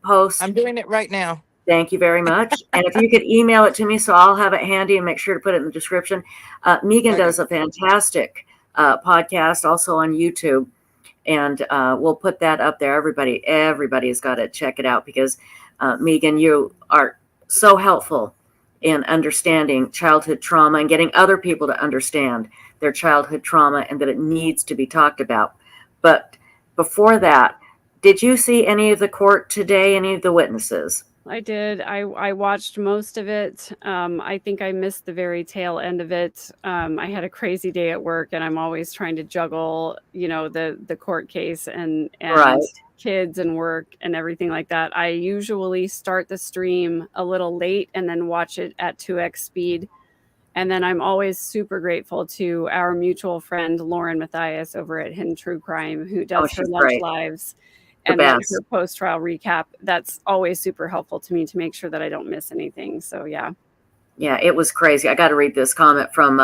post. I'm doing it right now. Thank you very much. And if you could email it to me, so I'll have it handy and make sure to put it in the description. Megan Okay. does a fantastic podcast also on YouTube, and we'll put that up there. Everybody's got to check it out because Megan, you are so helpful in understanding childhood trauma and getting other people to understand their childhood trauma and that it needs to be talked about. But before that, did you see any of the court today, any of the witnesses? I did. I watched most of it. I think I missed the very tail end of it. I had a crazy day at work, and I'm always trying to juggle, the court case and Right. kids and work and everything like that. I usually start the stream a little late and then watch it at 2x speed. And then I'm always super grateful to our mutual friend Lauren Matthias over at Hidden True Crime, who Oh, does her she's lunch great. lives The and then best. her post-trial recap. That's always super helpful to me to make sure that I don't miss anything. So yeah. Yeah, it was crazy. I got to read this comment from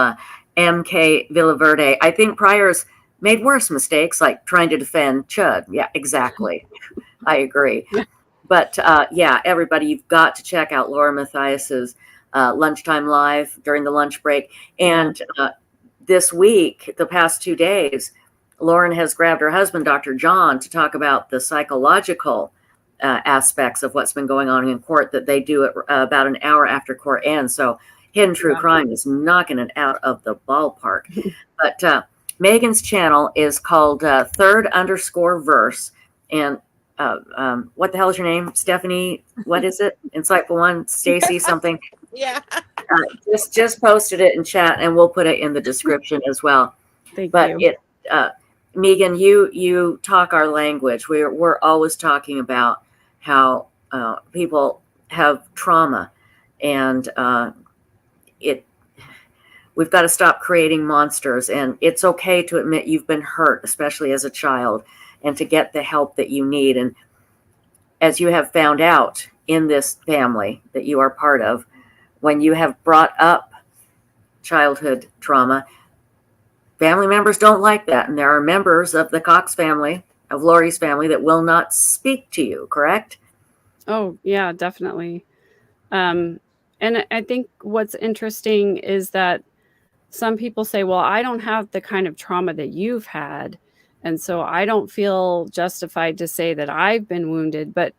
MK Villaverde. I think priors made worse mistakes, like trying to defend Chud. Yeah, exactly. I agree. But yeah, everybody, you've got to check out Laura Matthias's Lunchtime Live during the lunch break. And this week, the past 2 days, Lauren has grabbed her husband, Dr. John, to talk about the psychological aspects of what's been going on in court that they do it about an hour after court ends. So Hidden True Crime is knocking it out of the ballpark. But Megan's channel is called third_verse. And what the hell is your name? Stephanie, what is it? Insightful One, Stacy, something. Yeah. Just posted it in chat, and we'll put it in the description as well. Thank But you. Megan, you talk our language. We're always talking about how people have trauma, and we've got to stop creating monsters. And it's okay to admit you've been hurt, especially as a child, and to get the help that you need. And as you have found out in this family that you are part of, when you have brought up childhood trauma, family members don't like that. And there are members of the Cox family, of Lori's family, that will not speak to you, correct? Oh, yeah, definitely. And I think what's interesting is that some people say, well, I don't have the kind of trauma that you've had. And so I don't feel justified to say that I've been wounded. But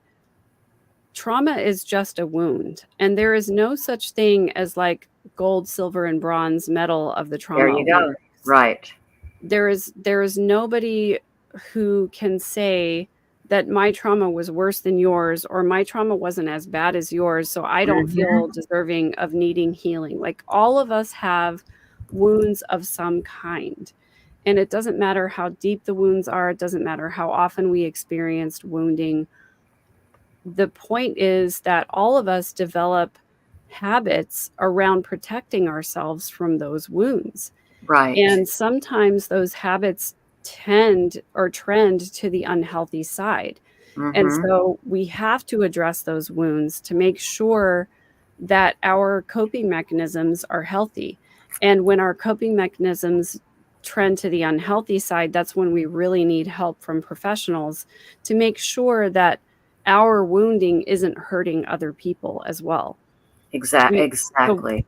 trauma is just a wound. And there is no such thing as like gold, silver, and bronze medal of the trauma. There you go. Right. There is nobody who can say that my trauma was worse than yours or my trauma wasn't as bad as yours, so I don't feel deserving of needing healing. Like all of us have wounds of some kind. And it doesn't matter how deep the wounds are, it doesn't matter how often we experienced wounding. The point is that all of us develop habits around protecting ourselves from those wounds. Right. And sometimes those habits trend to the unhealthy side. And so we have to address those wounds to make sure that our coping mechanisms are healthy. And when our coping mechanisms trend to the unhealthy side, that's when we really need help from professionals to make sure that our wounding isn't hurting other people as well. Exactly.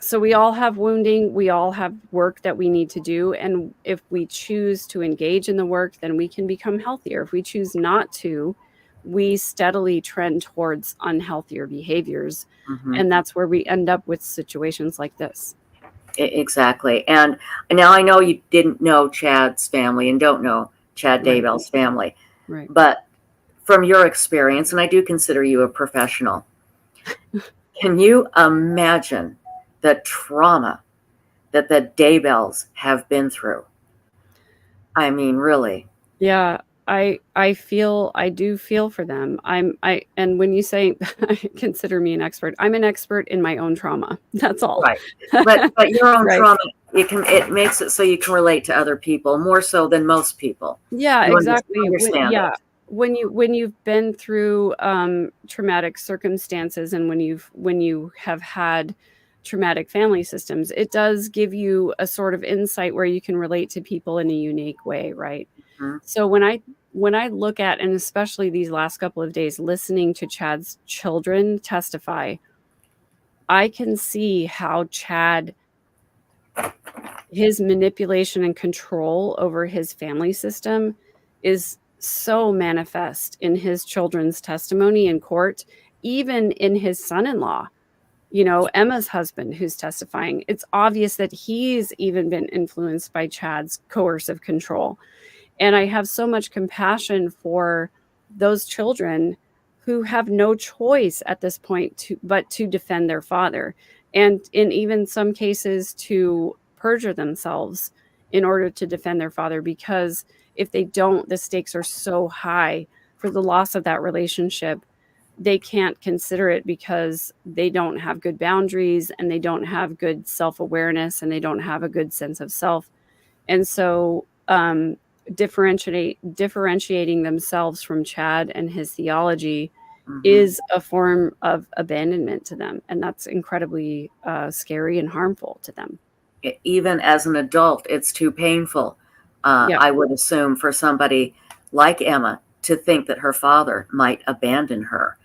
So we all have wounding, we all have work that we need to do, and if we choose to engage in the work, then we can become healthier. If we choose not to, we steadily trend towards unhealthier behaviors, and that's where we end up with situations like this. Exactly. And now I know you didn't know Chad's family and don't know Chad Daybell's family, Right. but from your experience, and I do consider you a professional, can you imagine the trauma that the Daybells have been through? I mean, really. Yeah, I do feel for them. And when you say consider me an expert, I'm an expert in my own trauma. That's all. Right. But your own Right. trauma, it makes it so you can relate to other people more so than most people. Yeah, You exactly. understand it. When you've been through traumatic circumstances and when you have had traumatic family systems, it does give you a sort of insight where you can relate to people in a unique way, right? So when I when I look at, and especially these last couple of days, listening to Chad's children testify, I can see how Chad, his manipulation and control over his family system is so manifest in his children's testimony in court, even in his son-in-law, Emma's husband who's testifying. It's obvious that he's even been influenced by Chad's coercive control. And I have so much compassion for those children who have no choice at this point but to defend their father, and in even some cases to perjure themselves in order to defend their father, because if they don't, the stakes are so high for the loss of that relationship. They can't consider it because they don't have good boundaries, and they don't have good self-awareness, and they don't have a good sense of self. And so differentiating themselves from Chad and his theology is a form of abandonment to them, and that's incredibly scary and harmful to them. Even as an adult, it's too painful, I would assume, for somebody like Emma to think that her father might abandon her.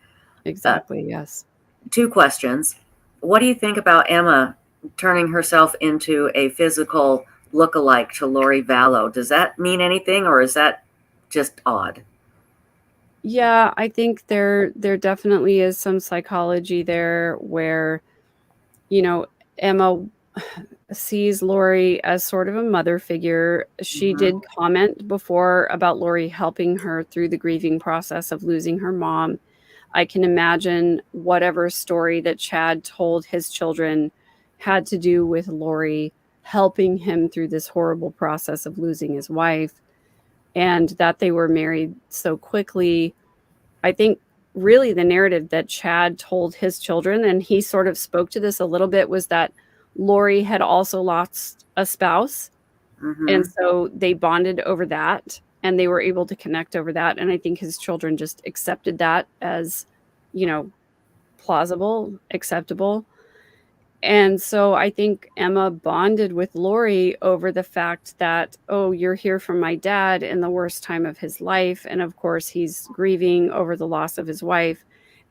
Exactly, yes. 2 questions. What do you think about Emma turning herself into a physical lookalike to Lori Vallow? Does that mean anything, or is that just odd? Yeah, I think there definitely is some psychology there where, Emma sees Lori as sort of a mother figure. She did comment before about Lori helping her through the grieving process of losing her mom. I can imagine whatever story that Chad told his children had to do with Lori helping him through this horrible process of losing his wife, and that they were married so quickly. I think really the narrative that Chad told his children, and he sort of spoke to this a little bit, was that Lori had also lost a spouse. And so they bonded over that, and they were able to connect over that. And I think his children just accepted that as, plausible, acceptable. And so I think Emma bonded with Lori over the fact that, oh, you're here for my dad in the worst time of his life. And of course, he's grieving over the loss of his wife.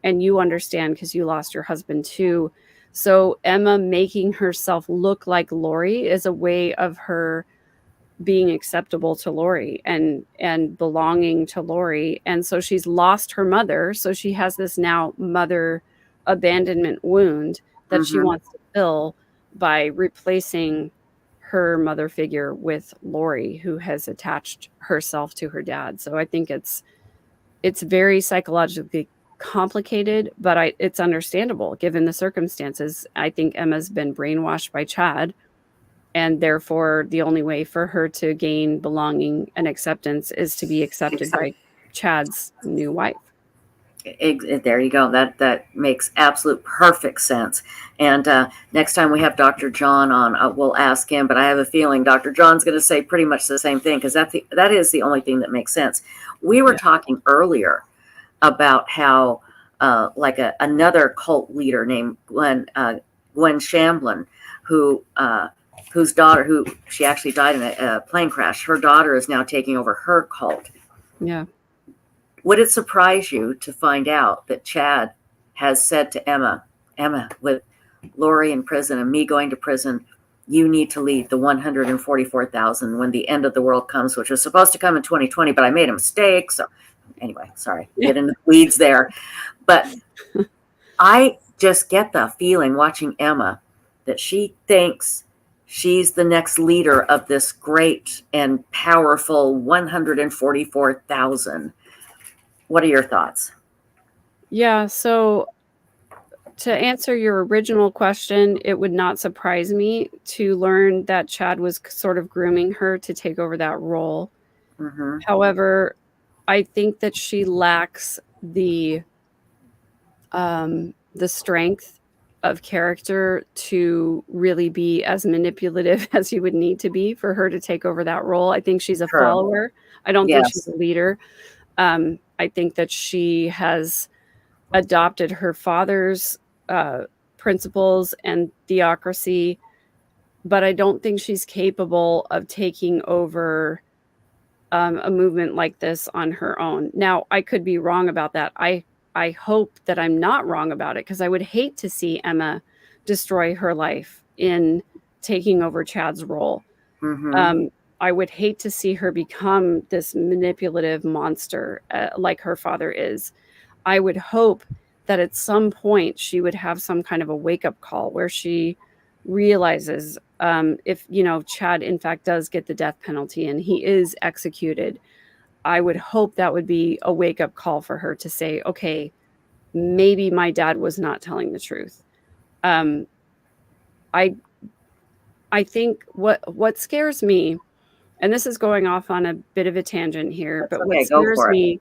And you understand because you lost your husband too. So Emma making herself look like Lori is a way of her being acceptable to Lori and belonging to Lori. And so she's lost her mother. So she has this now mother abandonment wound that she wants to fill by replacing her mother figure with Lori, who has attached herself to her dad. So I think it's very psychologically complicated, but it's understandable given the circumstances. I think Emma's been brainwashed by Chad, and therefore the only way for her to gain belonging and acceptance is to be accepted by Chad's new wife. There you go. That makes absolute perfect sense. And next time we have Dr. John on, we'll ask him. But I have a feeling Dr. John's going to say pretty much the same thing, because that is the only thing that makes sense. We were talking earlier about how another cult leader named Gwen Shamblin, whose daughter, who she actually died in a plane crash, her daughter is now taking over her cult. Yeah. Would it surprise you to find out that Chad has said to Emma, with Lori in prison and me going to prison, you need to lead the 144,000 when the end of the world comes, which was supposed to come in 2020, but I made a mistake. So anyway, sorry, get into the weeds there. But I just get the feeling watching Emma that she thinks she's the next leader of this great and powerful 144,000. What are your thoughts? Yeah, so to answer your original question, it would not surprise me to learn that Chad was sort of grooming her to take over that role. However, I think that she lacks the strength of character to really be as manipulative as you would need to be for her to take over that role. I think she's a follower. I don't think she's a leader. I think that she has adopted her father's principles and theocracy, but I don't think she's capable of taking over a movement like this on her own. Now, I could be wrong about that. I hope that I'm not wrong about it, because I would hate to see Emma destroy her life in taking over Chad's role. Mm-hmm. I would hate to see her become this manipulative monster like her father is. I would hope that at some point she would have some kind of a wake up call where she realizes, if, Chad in fact does get the death penalty and he is executed, I would hope that would be a wake up call for her to say, okay, maybe my dad was not telling the truth. Um, I I think what scares me, and this is going off on a bit of a tangent here, That's but what okay. Go scares for it. me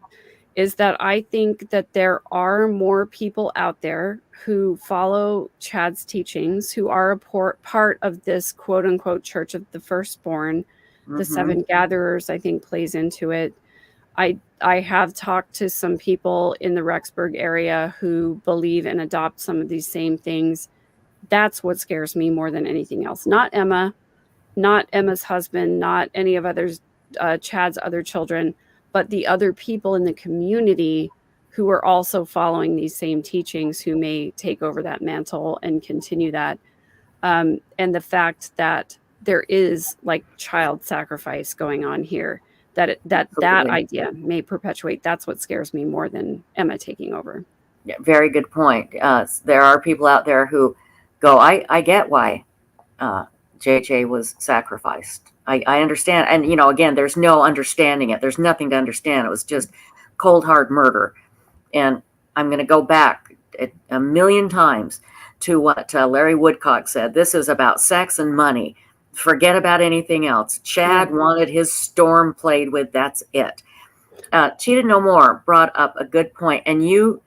is that I think that there are more people out there who follow Chad's teachings, who are a part of this quote unquote church of the firstborn. The Mm-hmm. seven gatherers, I think, plays into it. I have talked to some people in the Rexburg area who believe and adopt some of these same things. That's what scares me more than anything else. Not Emma, not Emma's husband, not any of others, Chad's other children, but the other people in the community who are also following these same teachings, who may take over that mantle and continue that. And the fact that there is like child sacrifice going on here, that Absolutely. idea may perpetuate. That's what scares me more than Emma taking over. Yeah, very good point. There are people out there who go, I get why JJ was sacrificed. I understand. And, again, there's no understanding it. There's nothing to understand. It was just cold, hard murder. And I'm going to go back a million times to what Larry Woodcock said. This is about sex and money. Forget about anything else. Yeah. Chad wanted his storm played with. That's it. Cheated No More brought up a good point. And you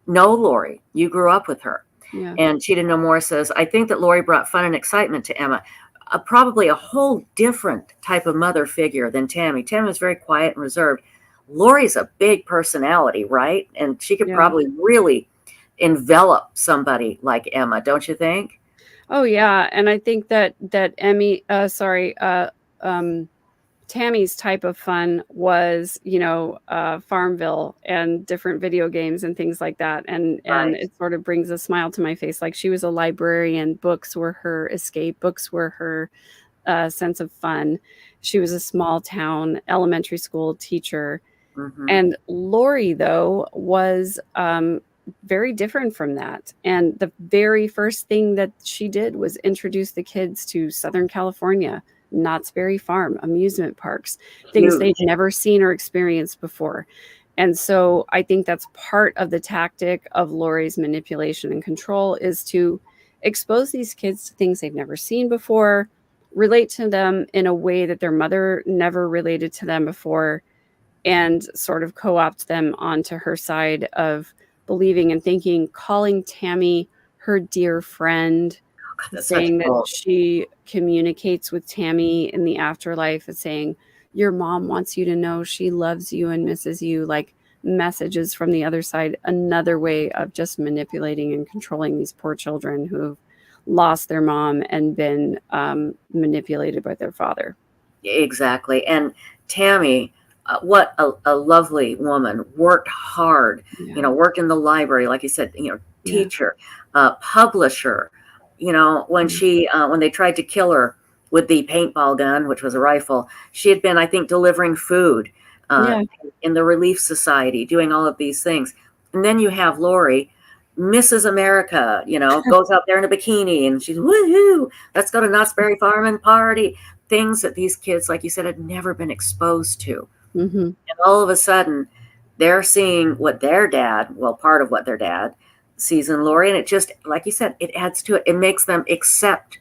know Lori. You grew up with her. Yeah. And Cheated No More says, I think that Lori brought fun and excitement to Emma. Probably a whole different type of mother figure than Tammy. Tammy was very quiet and reserved. Lori's a big personality, right? And she could Yeah. probably really envelop somebody like Emma, don't you think? Oh yeah, and I think that Tammy's type of fun was, Farmville and different video games and things like that, and Right. it sort of brings a smile to my face. Like, she was a librarian; books were her escape. Books were her sense of fun. She was a small town elementary school teacher, Mm-hmm. and Lori, though, was very different from that. And the very first thing that she did was introduce the kids to Southern California, Knott's Berry Farm, amusement parks, things they'd Huge. never seen or experienced before. And so I think that's part of the tactic of Lori's manipulation and control, is to expose these kids to things they've never seen before, relate to them in a way that their mother never related to them before, and sort of co-opt them onto her side of believing and thinking, calling Tammy her dear friend, God, that's such saying that bull. she communicates with Tammy in the afterlife, and saying, your mom wants you to know she loves you and misses you, like messages from the other side. Another way of just manipulating and controlling these poor children who've lost their mom and been manipulated by their father. Exactly. And Tammy, what a lovely woman, worked hard, Yeah. worked in the library, like you said, Yeah. teacher, publisher, when they tried to kill her with the paintball gun, which was a rifle, she had been, I think, delivering food uh, Yeah. in the Relief Society, doing all of these things. And then you have Lori, Mrs. America, goes out there in a bikini and she's, woohoo, let's go to Knott's Berry Farm and party. Things that these kids, like you said, had never been exposed to. Mm-hmm. And all of a sudden, they're seeing what their dad, well, part of what their dad sees in Lori. And it just, like you said, it adds to it. It makes them accept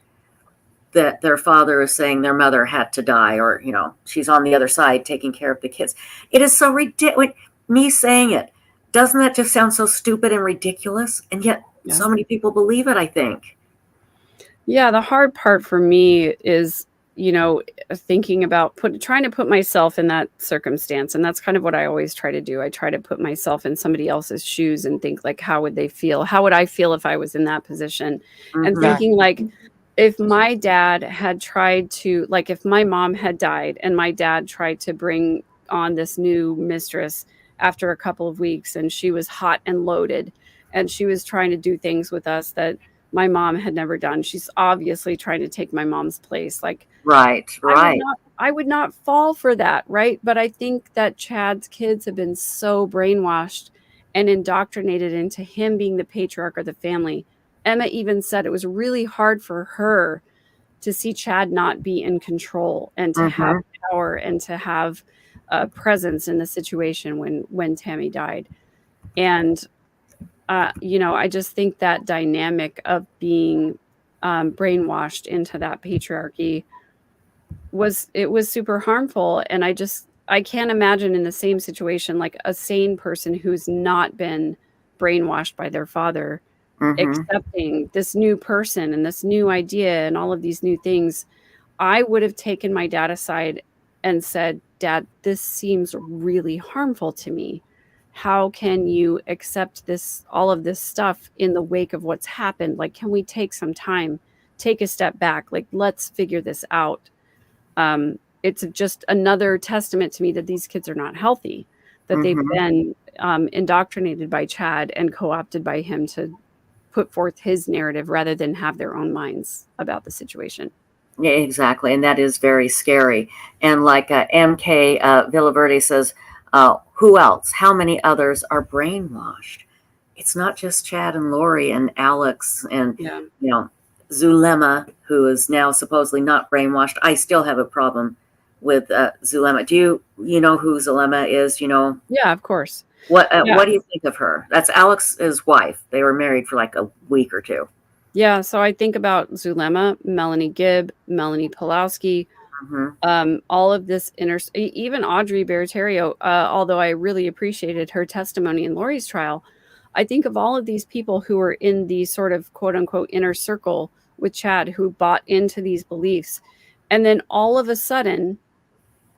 that their father is saying their mother had to die, or, she's on the other side taking care of the kids. It is so ridiculous. Me saying it, doesn't that just sound so stupid and ridiculous? And yet Yeah. so many people believe it, I think. Yeah, the hard part for me is, thinking about trying to put myself in that circumstance. And that's kind of what I always try to do. I try to put myself in somebody else's shoes and think, like, how would they feel? How would I feel if I was in that position? And Mm-hmm. thinking, like, if my dad had tried to, like, if my mom had died and my dad tried to bring on this new mistress after a couple of weeks, and she was hot and loaded, and she was trying to do things with us that my mom had never done. She's obviously trying to take my mom's place. Like, Right, right. I would not fall for that, right? But I think that Chad's kids have been so brainwashed and indoctrinated into him being the patriarch of the family. Emma even said it was really hard for her to see Chad not be in control and to have Mm-hmm. power and to have a presence in the situation when Tammy died. And I just think that dynamic of being brainwashed into that patriarchy was super harmful. And I can't imagine in the same situation, like a sane person who's not been brainwashed by their father, Mm-hmm. accepting this new person and this new idea and all of these new things. I would have taken my dad aside and said, "Dad, this seems really harmful to me. How can you accept all of this stuff in the wake of what's happened? Like, can we take some time, take a step back? Like, let's figure this out." It's just another testament to me that these kids are not healthy, that they've Mm-hmm. been indoctrinated by Chad and co-opted by him to put forth his narrative rather than have their own minds about the situation. Yeah, exactly. And that is very scary. And like MK Villaverde says, who else? How many others are brainwashed? It's not just Chad and Lori and Alex and, Yeah. Zulema, who is now supposedly not brainwashed. I still have a problem with Zulema. Do you know who Zulema is? Yeah, of course. What Yeah. what do you think of her? That's Alex's wife. They were married for like a week or two. Yeah. So I think about Zulema, Melanie Gibb, Melanie Pulowski, Mm-hmm. all of this even Audrey Bertario, although I really appreciated her testimony in Lori's trial. I think of all of these people who were in the sort of quote unquote inner circle with Chad who bought into these beliefs. And then all of a sudden,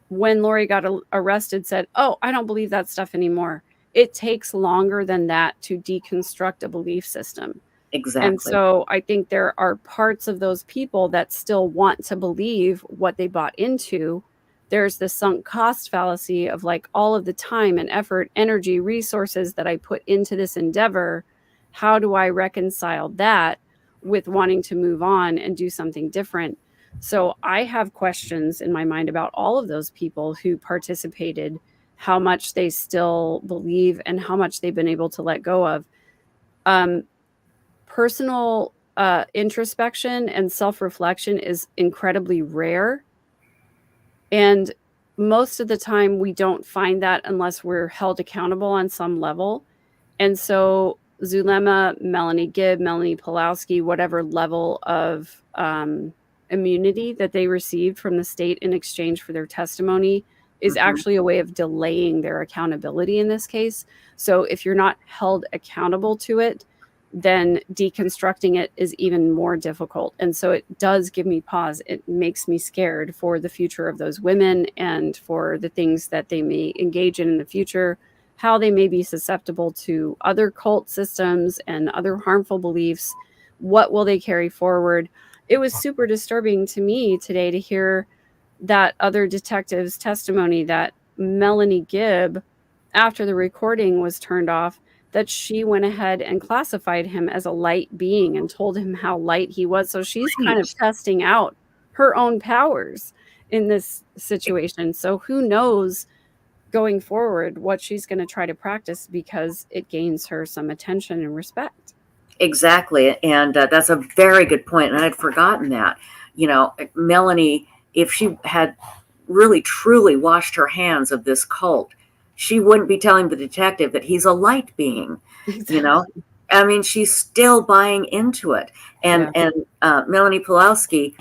when Lori got arrested, said, "Oh, I don't believe that stuff anymore." It takes longer than that to deconstruct a belief system. And Exactly. so I think there are parts of those people that still want to believe what they bought into. There's the sunk cost fallacy of like all of the time and effort, energy, resources that I put into this endeavor. How do I reconcile that with wanting to move on and do something different? So I have questions in my mind about all of those people who participated, how much they still believe and how much they've been able to let go of. Um, Personal introspection and self-reflection is incredibly rare. And most of the time, we don't find that unless we're held accountable on some level. And so Zulema, Melanie Gibb, Melanie Pulowski, whatever level of immunity that they received from the state in exchange for their testimony is Mm-hmm. actually a way of delaying their accountability in this case. So if you're not held accountable to it, then deconstructing it is even more difficult. And so it does give me pause. It makes me scared for the future of those women and for the things that they may engage in the future, how they may be susceptible to other cult systems and other harmful beliefs. What will they carry forward? It was super disturbing to me today to hear that other detective's testimony that Melanie Gibb, after the recording was turned off, that she went ahead and classified him as a light being and told him how light he was. So she's kind of Right. testing out her own powers in this situation. So who knows going forward what she's going to try to practice because it gains her some attention and respect. Exactly. And that's a very good point. And I'd forgotten that. Melanie, if she had really truly washed her hands of this cult, she wouldn't be telling the detective that he's a light being, you know? Exactly. I mean, she's still buying into it. And Yeah. Melanie Pulowski,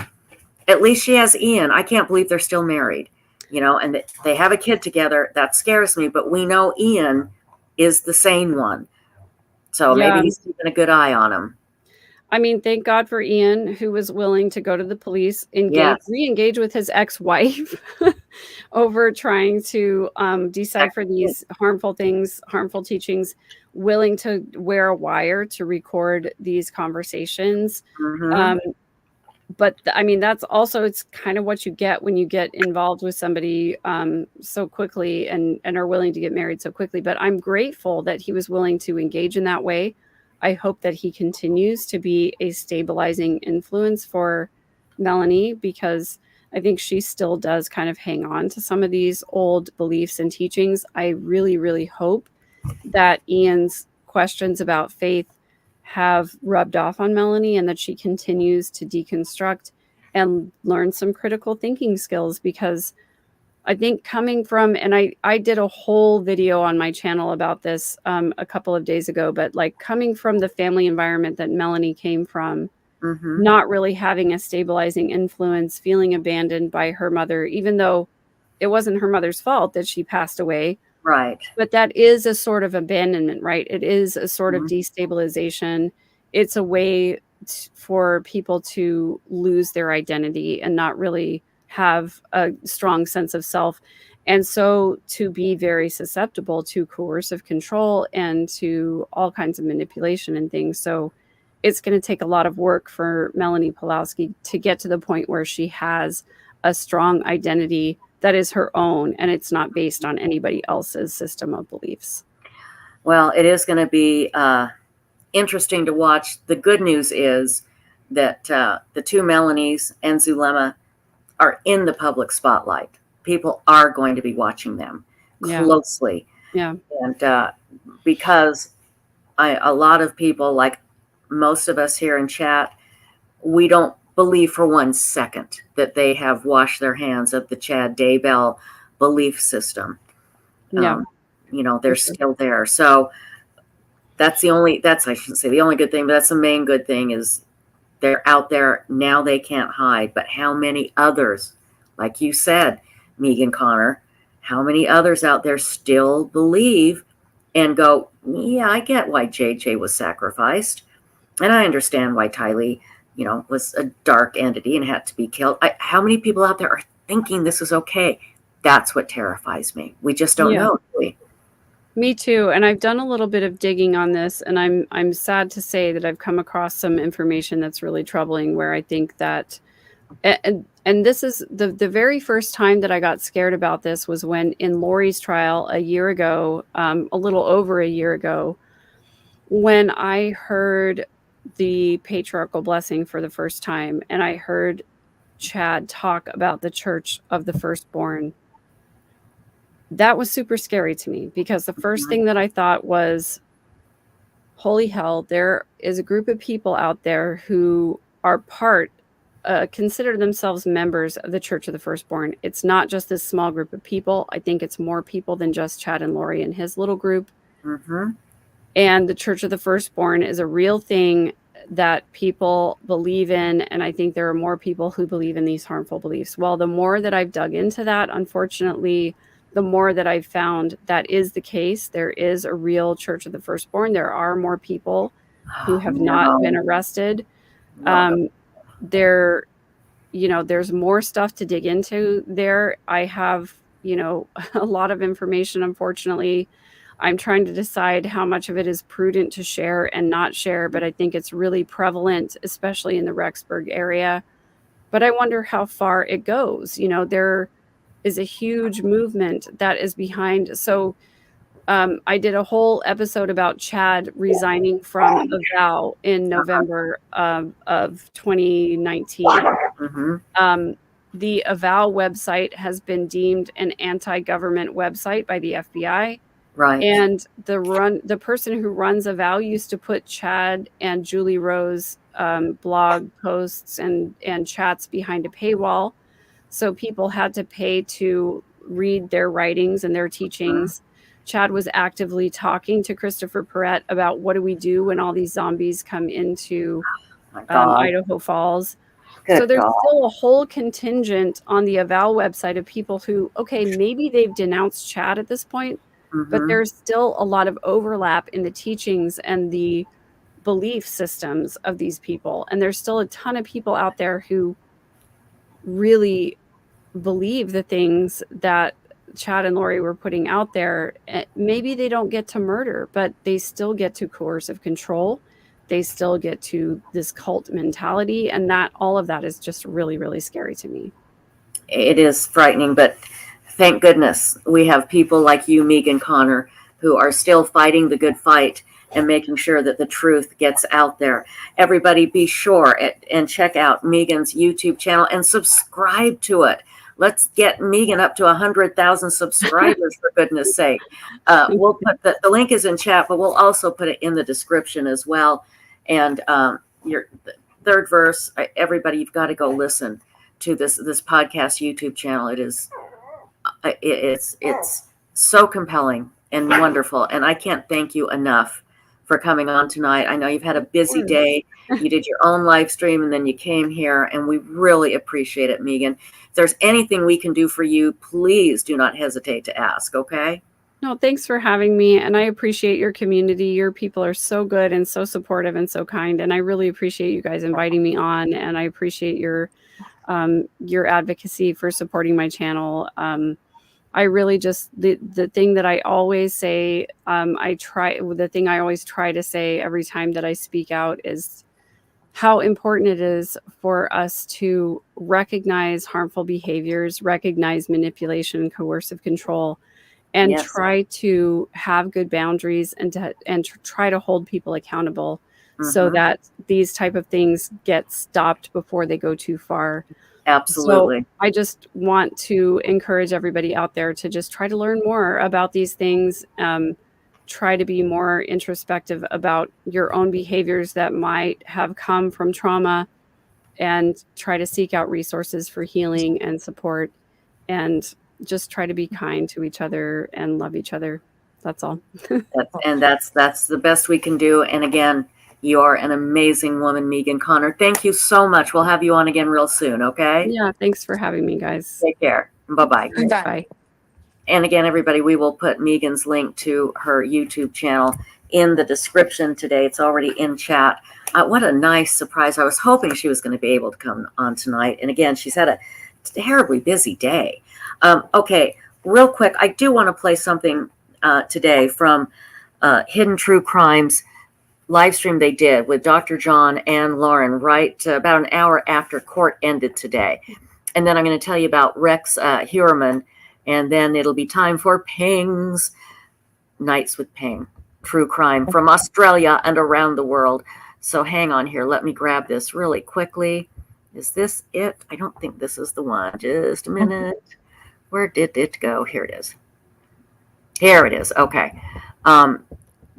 at least she has Ian. I can't believe they're still married, and they have a kid together. That scares me, but we know Ian is the sane one. So maybe Yeah. he's keeping a good eye on him. I mean, thank God for Ian, who was willing to go to the police, Yes. re-engage with his ex-wife over trying to decipher Excellent. these harmful things, harmful teachings, willing to wear a wire to record these conversations. Mm-hmm. Um, but I mean, that's also, it's kind of what you get when you get involved with somebody so quickly and are willing to get married so quickly. But I'm grateful that he was willing to engage in that way. I hope that he continues to be a stabilizing influence for Melanie, because I think she still does kind of hang on to some of these old beliefs and teachings. I really, really hope that Ian's questions about faith have rubbed off on Melanie, and that she continues to deconstruct and learn some critical thinking skills, because I think coming from, and I did a whole video on my channel about this a couple of days ago, but like coming from the family environment that Melanie came from, Mm-hmm. not really having a stabilizing influence, feeling abandoned by her mother, even though it wasn't her mother's fault that she passed away. Right. But that is a sort of abandonment, right? It is a sort of Mhm. destabilization. It's a way for people to lose their identity and not really have a strong sense of self. And so to be very susceptible to coercive control and to all kinds of manipulation and things. So it's going to take a lot of work for Melanie Pulowski to get to the point where she has a strong identity that is her own, and it's not based on anybody else's system of beliefs. Well, it is going to be interesting to watch. The good news is that the two Melanies and Zulema are in the public spotlight. People are going to be watching them Yeah. closely. Yeah. And because a lot of people, like most of us here in chat, we don't believe for 1 second that they have washed their hands of the Chad Daybell belief system. Yeah. They're Sure. still there. So that's I shouldn't say the only good thing, but that's the main good thing, is they're out there now. They can't hide. But how many others, like you said, Megan Connor, how many others out there still believe and go, yeah, I get why JJ was sacrificed. And I understand why Tylee, was a dark entity and had to be killed. How many people out there are thinking this is okay? That's what terrifies me. We just don't Yeah. know, do we? Me too. And I've done a little bit of digging on this, and I'm sad to say that I've come across some information that's really troubling, where I think that and this is the very first time that I got scared about this was when in Lori's trial a year ago, a little over a year ago, when I heard the patriarchal blessing for the first time, and I heard Chad talk about the church of the firstborn. That was super scary to me, because the first thing that I thought was, holy hell, there is a group of people out there who are consider themselves members of the Church of the Firstborn. It's not just this small group of people. I think it's more people than just Chad and Lori and his little group. Mm-hmm. And the Church of the Firstborn is a real thing that people believe in. And I think there are more people who believe in these harmful beliefs. Well, the more that I've dug into that, unfortunately, the more that I've found that is the case. There is a real Church of the Firstborn. There are more people who have not been arrested. No. There's more stuff to dig into there. I have, a lot of information, unfortunately. I'm trying to decide how much of it is prudent to share and not share, but I think it's really prevalent, especially in the Rexburg area. But I wonder how far it goes. There is a huge movement that is behind. So I did a whole episode about Chad resigning from a vow in November of 2019. Mm-hmm. The Avow website has been deemed an anti-government website by the FBI. Right. And the person who runs Avow used to put Chad and Julie Rose blog posts and chats behind a paywall. So people had to pay to read their writings and their teachings. Chad was actively talking to Christopher Perrett about what do we do when all these zombies come into Idaho Falls. So there's still a whole contingent on the Avow website of people who, okay, maybe they've denounced Chad at this point, but Mm-hmm. there's still a lot of overlap in the teachings and the belief systems of these people. And there's still a ton of people out there who really believe the things that Chad and Lori were putting out there. Maybe they don't get to murder, but they still get to coercive control. they still get to this cult mentality, and that all of that is just really, really scary to me. It is frightening, but thank goodness we have people like you, Megan Connor, who are still fighting the good fight and making sure that the truth gets out there. Everybody be sure and check out Megan's YouTube channel and subscribe to it. Let's get Megan up to 100,000 subscribers, for goodness sake. We'll put the link is in chat, but we'll also put it in the description as well. And your third verse, everybody, you've got to go listen to this podcast YouTube channel. It's so compelling and wonderful, and I can't thank you enough for coming on tonight. I know you've had a busy day. You did your own live stream and then you came here, and we really appreciate it, Megan. If there's anything we can do for you, please do not hesitate to ask. Okay? No, thanks for having me, and I appreciate your community. Your people are so good and so supportive and so kind, and I really appreciate you guys inviting me on, and I appreciate your advocacy for supporting my channel. I really just, the thing that I always say, the thing I always try to say every time that I speak out is how important it is for us to recognize harmful behaviors, recognize manipulation and coercive control, and Yes. try to have good boundaries and try to hold people accountable so that these type of things get stopped before they go too far. Absolutely. So I just want to encourage everybody out there to just try to learn more about these things. Try to be more introspective about your own behaviors that might have come from trauma, and try to seek out resources for healing and support, and just try to be kind to each other and love each other. That's all. That's the best we can do. And again, you are an amazing woman, Megan Connor. Thank you so much. We'll have you on again real soon, okay? Yeah, thanks for having me, guys. Take care. Bye-bye. Bye. And again, everybody, we will put Megan's link to her YouTube channel in the description today. It's already in chat. What a nice surprise. I was hoping she was going to be able to come on tonight. And again, she's had a terribly busy day. Okay, real quick, I do want to play something today from Hidden True Crimes live stream they did with Dr. John and Lauren right about an hour after court ended today. And then I'm going to tell you about Rex Herein, and then it'll be time for Ping's Nights with Ping, true crime from Australia and around the world. So hang on here. Let me grab this really quickly. Is this it? I don't think this is the one. Just a minute. Where did it go? Here it is. Here it is. Okay.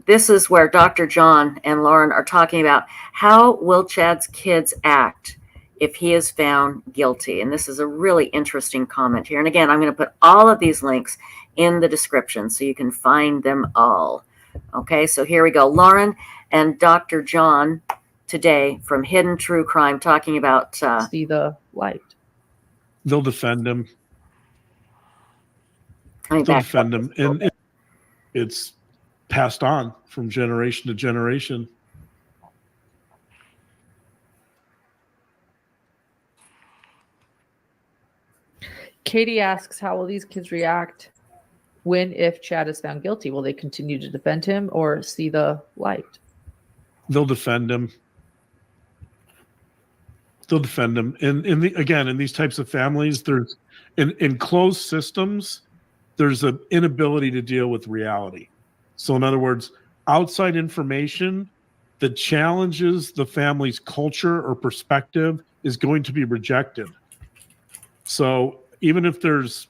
This is where Dr. John and Lauren are talking about how will Chad's kids act if he is found guilty. And this is a really interesting comment here. And again, I'm going to put all of these links in the description so you can find them all. Okay, so here we go. Lauren and Dr. John today from Hidden True Crime talking about... see the light. They'll defend him. They'll defend him. And it's passed on from generation to generation. Katie asks, how will these kids react when, if Chad is found guilty? Will they continue to defend him or see the light? They'll defend him. They'll defend him. And again, in these types of families, there's in closed systems, there's an inability to deal with reality. So in other words, outside information that challenges the family's culture or perspective is going to be rejected. So even if there's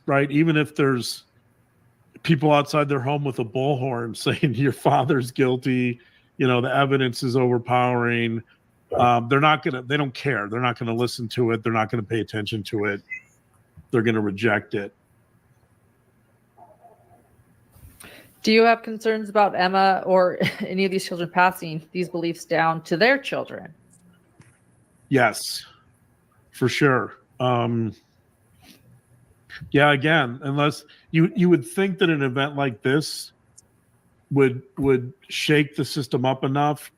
people outside their home with a bullhorn saying your father's guilty, the evidence is overpowering, they don't care. They're not going to listen to it. They're not going to pay attention to it. They're going to reject it. Do you have concerns about Emma or any of these children passing these beliefs down to their children? Yes, for sure. Yeah, again, unless you would think that an event like this would shake the system up enough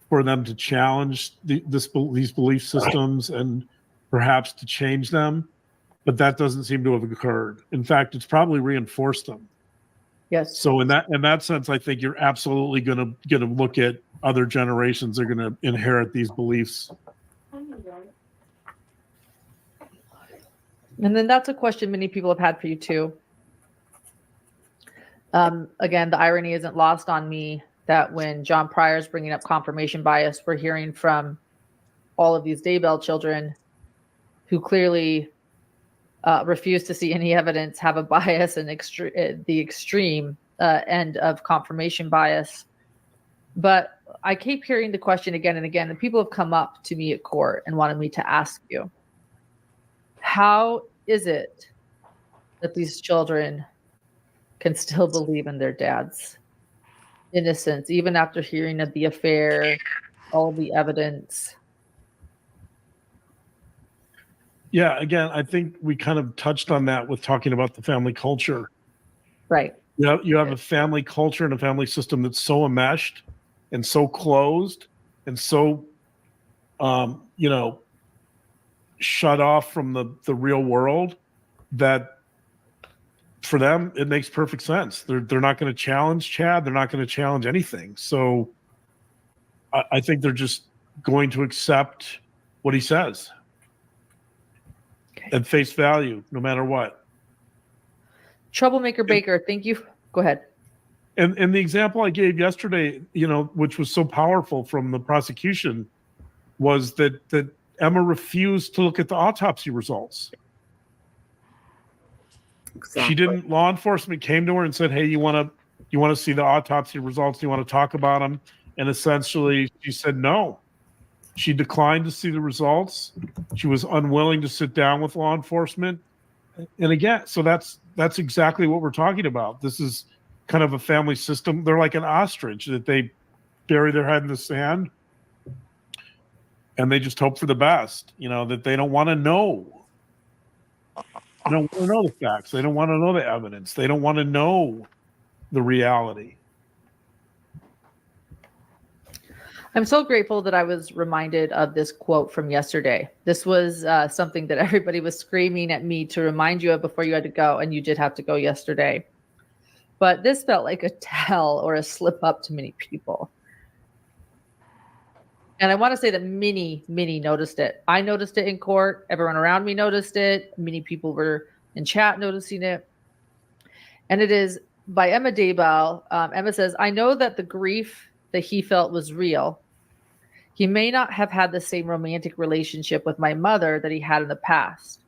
for them to challenge these belief systems and perhaps to change them, but that doesn't seem to have occurred. In fact, it's probably reinforced them. Yes. So in that sense, I think you're absolutely gonna look at other generations are going to inherit these beliefs. And then that's a question many people have had for you too. Again, the irony isn't lost on me that when John Pryor is bringing up confirmation bias, we're hearing from all of these Daybell children who clearly refuse to see any evidence, have a bias and the extreme end of confirmation bias. But I keep hearing the question again and again, and people have come up to me at court and wanted me to ask you, how is it that these children can still believe in their dad's innocence, even after hearing of the affair, all the evidence? Yeah, again, I think we kind of touched on that with talking about the family culture. Right. You have a family culture and a family system that's so enmeshed and so closed and so, shut off from the real world that for them, it makes perfect sense. They're not going to challenge Chad. They're not going to challenge anything. So I think they're just going to accept what he says at face value, no matter what. Troublemaker Baker, thank you. Go ahead. And the example I gave yesterday, which was so powerful from the prosecution, was that Emma refused to look at the autopsy results. Exactly. She didn't. Law enforcement came to her and said, "Hey, you want to see the autopsy results? You want to talk about them?" And essentially, she said no. She declined to see the results. She was unwilling to sit down with law enforcement. And again, so that's exactly what we're talking about. This is kind of a family system. They're like an ostrich that they bury their head in the sand and they just hope for the best, that they don't want to know. They don't want to know the facts. They don't want to know the evidence. They don't want to know the reality. I'm so grateful that I was reminded of this quote from yesterday. This was something that everybody was screaming at me to remind you of before you had to go, and you did have to go yesterday. But this felt like a tell or a slip up to many people. And I want to say that many noticed it. I noticed it in court. Everyone around me noticed it. Many people were in chat noticing it. And it is by Emma Daybell. Emma says, I know that the grief that he felt was real. He may not have had the same romantic relationship with my mother that he had in the past,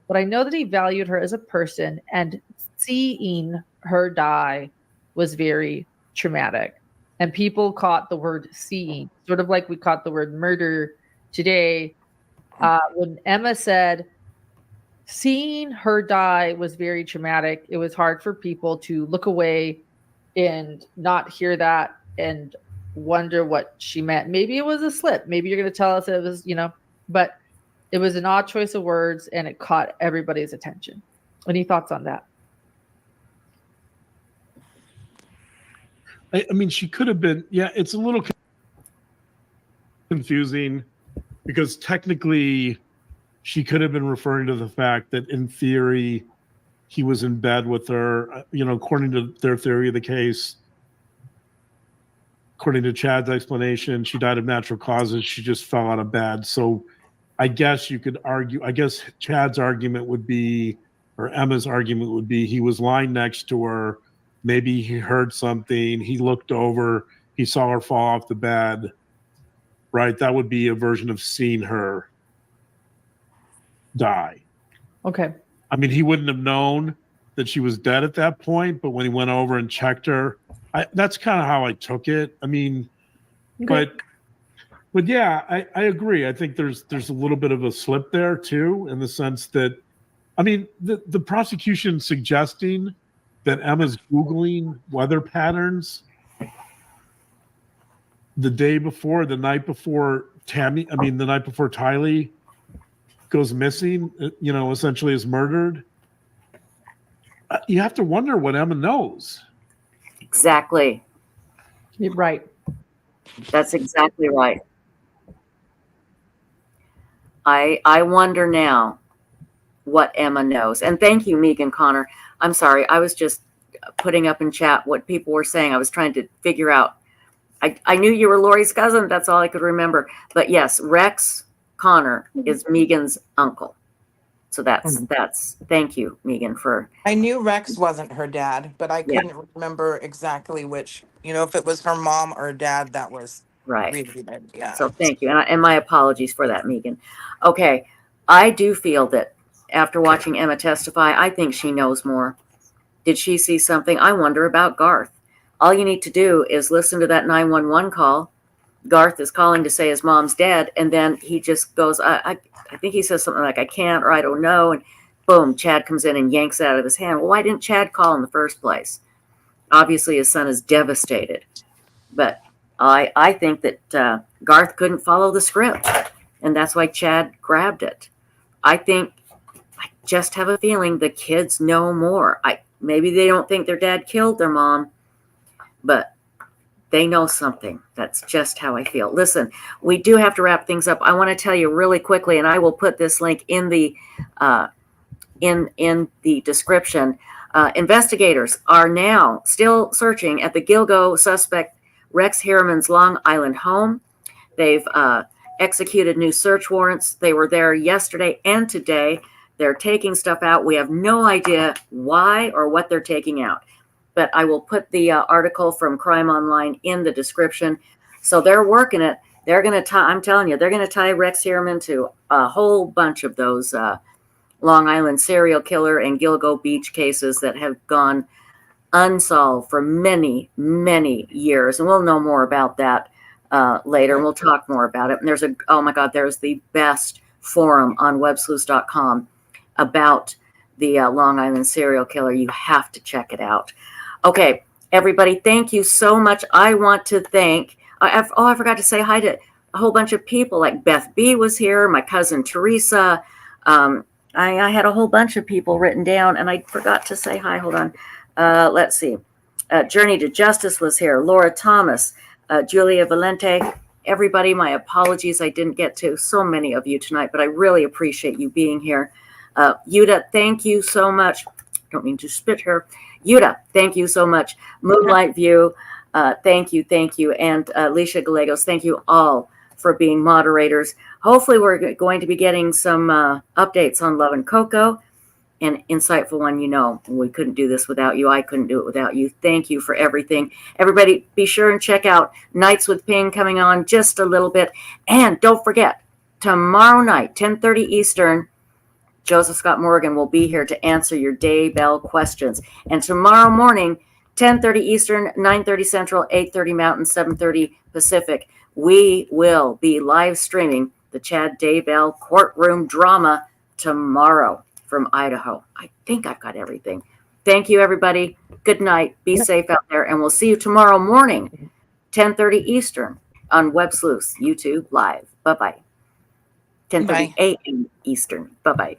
but I know that he valued her as a person, and seeing her die was very traumatic. And people caught the word seeing, sort of like we caught the word murder today. When Emma said, seeing her die was very traumatic, it was hard for people to look away and not hear that and wonder what she meant. Maybe it was a slip. Maybe you're going to tell us it was, but it was an odd choice of words and it caught everybody's attention. Any thoughts on that? I mean, she could have been, it's a little confusing because technically she could have been referring to the fact that in theory he was in bed with her, according to their theory of the case. According to Chad's explanation, she died of natural causes. She just fell out of bed. So I guess you could argue, Chad's argument would be, or Emma's argument would be, he was lying next to her. Maybe he heard something. He looked over. He saw her fall off the bed. Right? That would be a version of seeing her die. Okay. I mean, he wouldn't have known that she was dead at that point, but when he went over and checked her, that's kind of how I took it. I mean, okay. But yeah, I agree. I think there's a little bit of a slip there too, in the sense that, I mean, the prosecution suggesting that Emma's Googling weather patterns the night before Tylee goes missing, essentially is murdered. You have to wonder what Emma knows. Exactly. You're right. That's exactly right. I wonder now what Emma knows. And thank you, Megan Connor. I'm sorry. I was just putting up in chat what people were saying. I was trying to figure out I knew you were Lori's cousin. That's all I could remember. But yes, Rex Connor is Megan's uncle. So that's thank you, Megan, for I knew Rex wasn't her dad, but I yeah, couldn't remember exactly which, if it was her mom or dad that was right. related. Yeah. So thank you, and my apologies for that, Megan. Okay, I do feel that after watching Emma testify, I think she knows more. Did she see something? I wonder about Garth. All you need to do is listen to that 911 call. Garth is calling to say his mom's dead, and then he just goes, I think he says something like, I can't, or I don't know, and boom, Chad comes in and yanks it out of his hand. Well, why didn't Chad call in the first place? Obviously, his son is devastated. But I think that Garth couldn't follow the script, and that's why Chad grabbed it. I just have a feeling the kids know more. Maybe they don't think their dad killed their mom, but they know something. That's just how I feel. Listen, we do have to wrap things up. I want to tell you really quickly, and I will put this link in the in the description. Investigators are now still searching at the Gilgo suspect Rex Harriman's Long Island home. They've executed new search warrants. They were there yesterday and today. They're taking stuff out. We have no idea why or what they're taking out. But I will put the article from Crime Online in the description. So they're working it. They're going to tie, I'm telling you, they're going to tie Rex Harriman to a whole bunch of those Long Island serial killer and Gilgo Beach cases that have gone unsolved for many, many years. And we'll know more about that later. And we'll talk more about it. And there's oh my God, there's the best forum on websleuths.com about the Long Island serial killer. You have to check it out. Okay, everybody, thank you so much. I want to thank, I forgot to say hi to a whole bunch of people, like Beth B was here, my cousin Teresa. I had a whole bunch of people written down, and I forgot to say hi. Hold on. Let's see. Journey to Justice was here. Laura Thomas, Julia Valente. Everybody, my apologies. I didn't get to so many of you tonight, but I really appreciate you being here. Yuda, thank you so much. Don't mean to spit here. Yuda, thank you so much. Moonlight View, thank you. And Alicia Gallegos, thank you all for being moderators. Hopefully we're going to be getting some updates on Love and Coco. And Insightful One, we couldn't do this without you. I couldn't do it without you. Thank you for everything. Everybody, be sure and check out Nights with Ping coming on just a little bit. And don't forget, tomorrow night, 10:30 Eastern, Joseph Scott Morgan will be here to answer your Daybell questions. And tomorrow morning, 10:30 Eastern, 9:30 Central, 8:30 Mountain, 7:30 Pacific, we will be live streaming the Chad Daybell courtroom drama tomorrow from Idaho. I think I've got everything. Thank you, everybody. Good night. Be safe out there. And we'll see you tomorrow morning, 10:30 Eastern on Websleuths YouTube Live. Bye-bye. 10:30 a.m. Eastern. Bye-bye.